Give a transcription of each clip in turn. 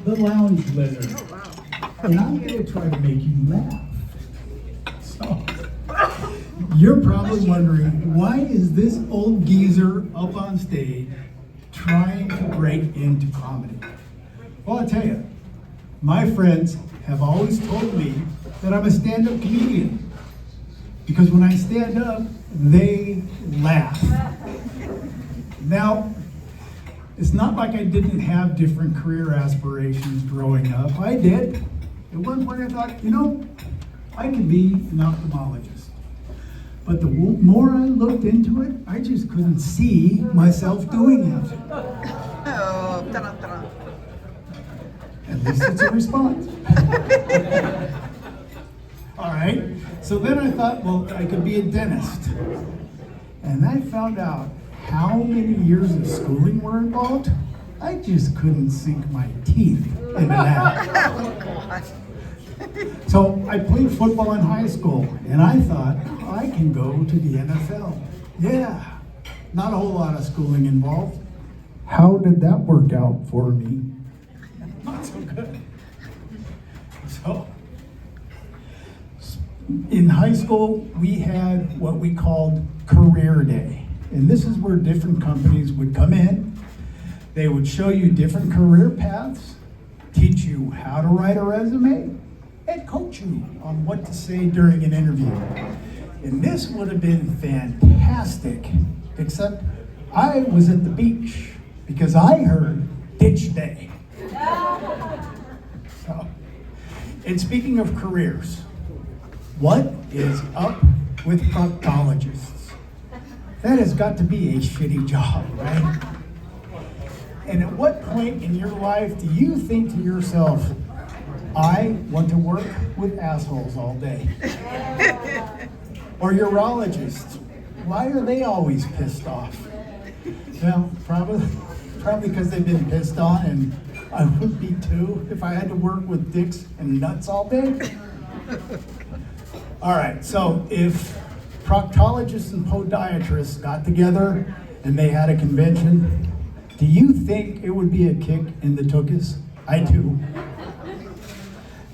the lounge lizard. Oh, wow. And I'm going to try to make you laugh. So, you're probably wondering, why is this old geezer up on stage trying to break into comedy? Well, I'll tell you, my friends have always told me that I'm a stand-up comedian. Because when I stand up, they laugh. Now, it's not like I didn't have different career aspirations growing up. I did. At one point I thought, I could be an ophthalmologist. But the more I looked into it, I just couldn't see myself doing it. Oh, ta-da. At least it's a response. All right, so then I thought, well, I could be a dentist. And I found out how many years of schooling were involved. I just couldn't sink my teeth into that. So I played football in high school, and I thought, I can go to the NFL. Yeah, not a whole lot of schooling involved. How did that work out for me? Not so good. So, in high school, we had what we called Career Day. And this is where different companies would come in. They would show you different career paths, teach you how to write a resume, and coach you on what to say during an interview. And this would have been fantastic, except I was at the beach because I heard ditch day. So, and speaking of careers, what is up with proctologists? That has got to be a shitty job, right? And at what point in your life do you think to yourself, I want to work with assholes all day? Or urologists, why are they always pissed off? Well, probably because they've been pissed on, and I would be too if I had to work with dicks and nuts all day. All right, so if proctologists and podiatrists got together and they had a convention, do you think it would be a kick in the tuchus? I do.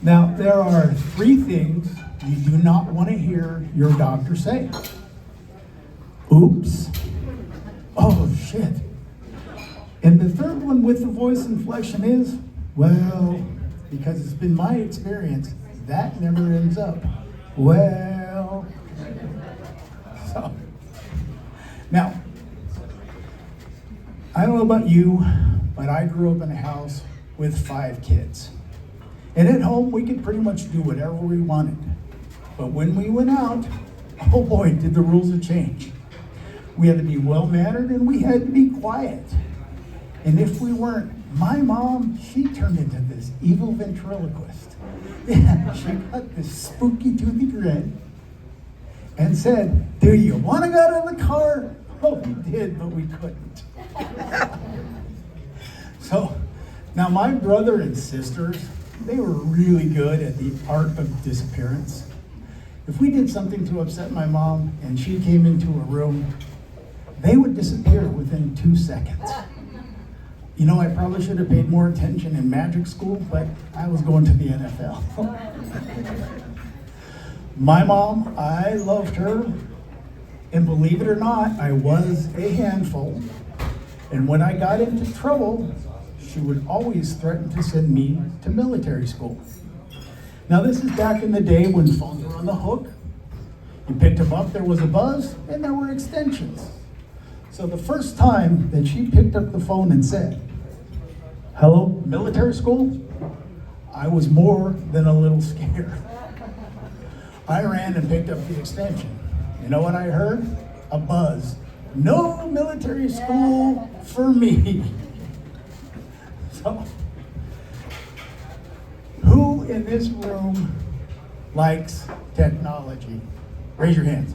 Now, there are 3 things you do not want to hear your doctor say. Oops. Oh, shit. And the third one with the voice inflection is, well, because it's been my experience, that never ends up. Well, so, now, I don't know about you, but I grew up in a house with 5 kids. And at home, we could pretty much do whatever we wanted. But when we went out, oh boy, did the rules change. We had to be well-mannered and we had to be quiet. And if we weren't, my mom, she turned into this evil ventriloquist. Yeah, she got this spooky toothy grin and said, do you want to go to the car? Oh, we did, but we couldn't. So, now my brother and sisters, they were really good at the art of disappearance. If we did something to upset my mom and she came into a room, they would disappear within 2 seconds. I probably should have paid more attention in magic school, but I was going to the NFL. My mom, I loved her, and believe it or not, I was a handful. And when I got into trouble, she would always threaten to send me to military school. Now, this is back in the day when phones were on the hook. You picked them up, there was a buzz, and there were extensions. So the first time that she picked up the phone and said, hello, military school? I was more than a little scared. I ran and picked up the extension. You know what I heard? A buzz. No military school for me. So, who in this room likes technology? Raise your hands.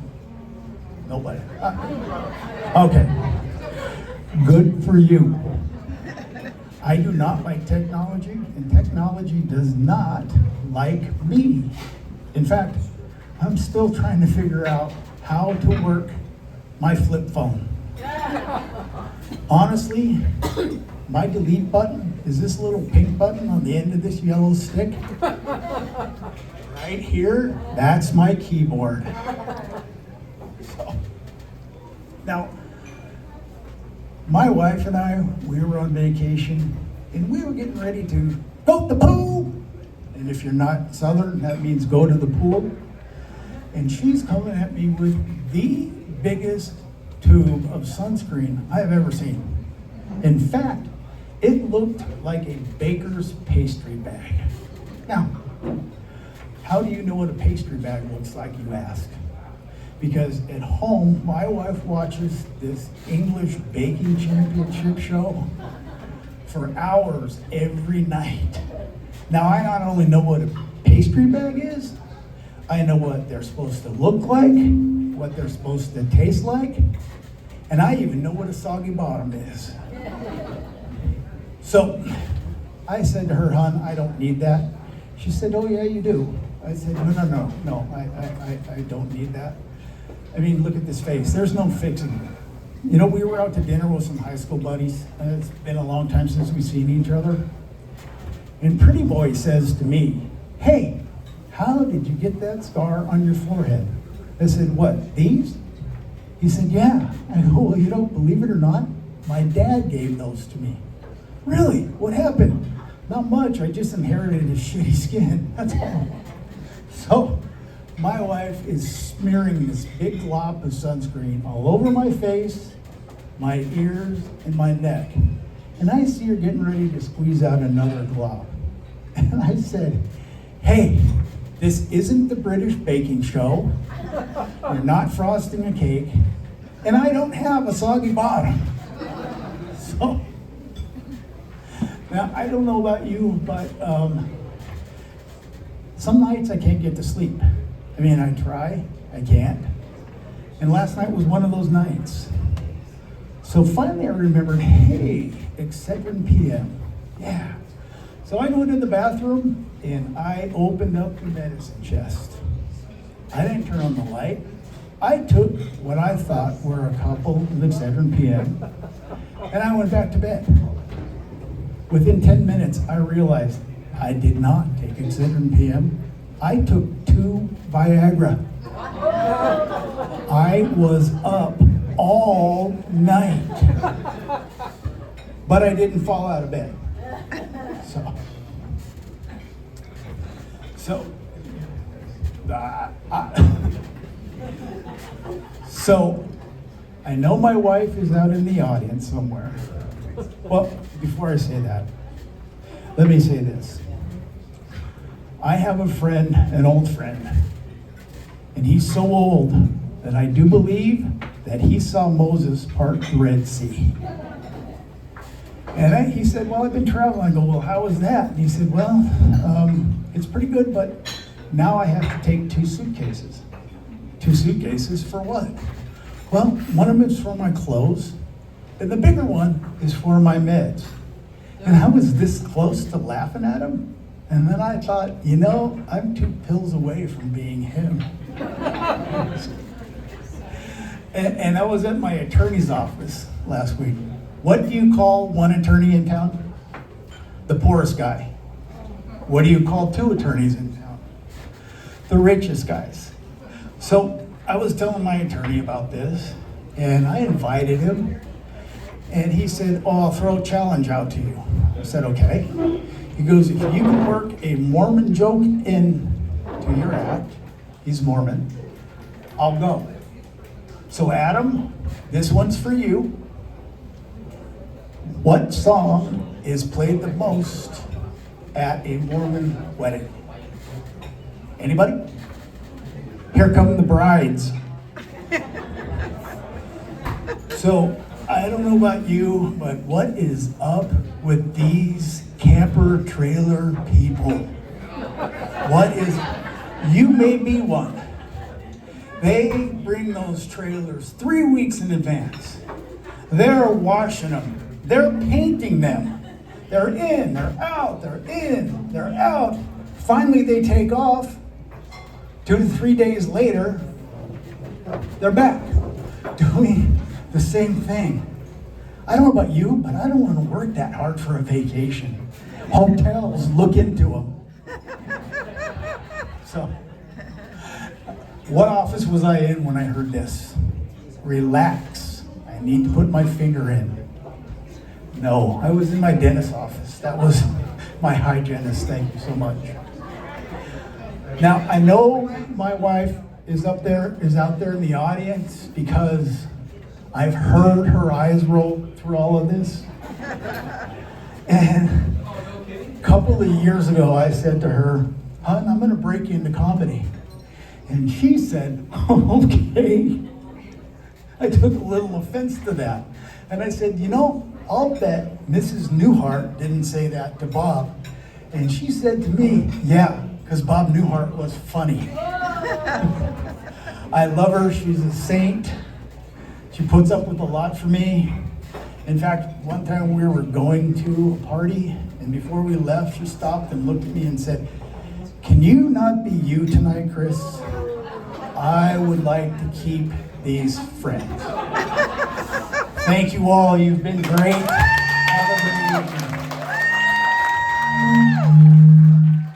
Nobody. Okay. Good for you. I do not like technology, and technology does not like me. In fact, I'm still trying to figure out how to work my flip phone. Honestly, my delete button is this little pink button on the end of this yellow stick. Right here, that's my keyboard. So, now, my wife and I, we were on vacation, and we were getting ready to go to the pool. And if you're not Southern, that means go to the pool. And she's coming at me with the biggest tube of sunscreen I've ever seen. In fact, it looked like a baker's pastry bag. Now, how do you know what a pastry bag looks like, you ask? Because at home, my wife watches this English baking championship show for hours every night. Now, I not only know what a pastry bag is, I know what they're supposed to look like, what they're supposed to taste like, and I even know what a soggy bottom is. So I said to her, hon, I don't need that. She said, oh yeah, you do. I said, no, I don't need that. I mean, look at this face. There's no fixing it. You know, we were out to dinner with some high school buddies. It's been a long time since we've seen each other. And Pretty Boy says to me, hey, how did you get that scar on your forehead? I said, what, these? He said, yeah. I go, well, you don't believe it or not, my dad gave those to me. Really? What happened? Not much. I just inherited his shitty skin. That's all. So, my wife is smearing this big glop of sunscreen all over my face, my ears, and my neck. And I see her getting ready to squeeze out another glop. And I said, hey, this isn't the British baking show. You're not frosting a cake. And I don't have a soggy bottom. So, now I don't know about you, but some nights I can't get to sleep. I mean, I try, I can't. And last night was one of those nights. So finally I remembered, hey, it's 7 p.m. Yeah. So I went in the bathroom and I opened up the medicine chest. I didn't turn on the light. I took what I thought were a couple of Excedrin PM and I went back to bed. Within 10 minutes, I realized I did not take Excedrin PM. I took 2 Viagra. I was up all night, but I didn't fall out of bed. So I know my wife is out in the audience somewhere. Well, before I say that, let me say this. I have a friend, an old friend, and he's so old that I do believe that he saw Moses part the Red Sea. And he said, well, I've been traveling. I go, well, how was that? And he said, well, it's pretty good, but now I have to take 2 suitcases. 2 suitcases for what? Well, one of them is for my clothes, and the bigger one is for my meds. And I was this close to laughing at him, and then I thought, you know, I'm 2 pills away from being him. And I was at my attorney's office last week. What do you call one attorney in town? The poorest guy. What do you call 2 attorneys in town? The richest guys. So I was telling my attorney about this, and I invited him, and he said, oh, I'll throw a challenge out to you. I said, okay. He goes, if you can work a Mormon joke into your act, he's Mormon, I'll go. So Adam, this one's for you. What song is played the most at a Mormon wedding? Anybody? Here Come the Brides. So, I don't know about you, but what is up with these camper trailer people? What is, you may be one. They bring those trailers 3 weeks in advance. They're washing them. They're painting them. They're in, they're out, they're in, they're out. Finally, they take off. 2 to 3 days later, they're back doing the same thing. I don't know about you, but I don't want to work that hard for a vacation. Hotels, look into them. So, what office was I in when I heard this? Relax. I need to put my finger in. No, I was in my dentist's office. That was my hygienist. Thank you so much. Now, I know my wife is out there in the audience because I've heard her eyes roll through all of this. And a couple of years ago, I said to her, "Hon, I'm going to break you into comedy." And she said, "Okay." I took a little offense to that. And I said, I'll bet Mrs. Newhart didn't say that to Bob. And she said to me, "Yeah, because Bob Newhart was funny." I love her. She's a saint. She puts up with a lot for me. In fact, one time we were going to a party, and before we left, she stopped and looked at me and said, "Can you not be you tonight, Chris? I would like to keep these friends." Thank you all. You've been great. Have a great evening.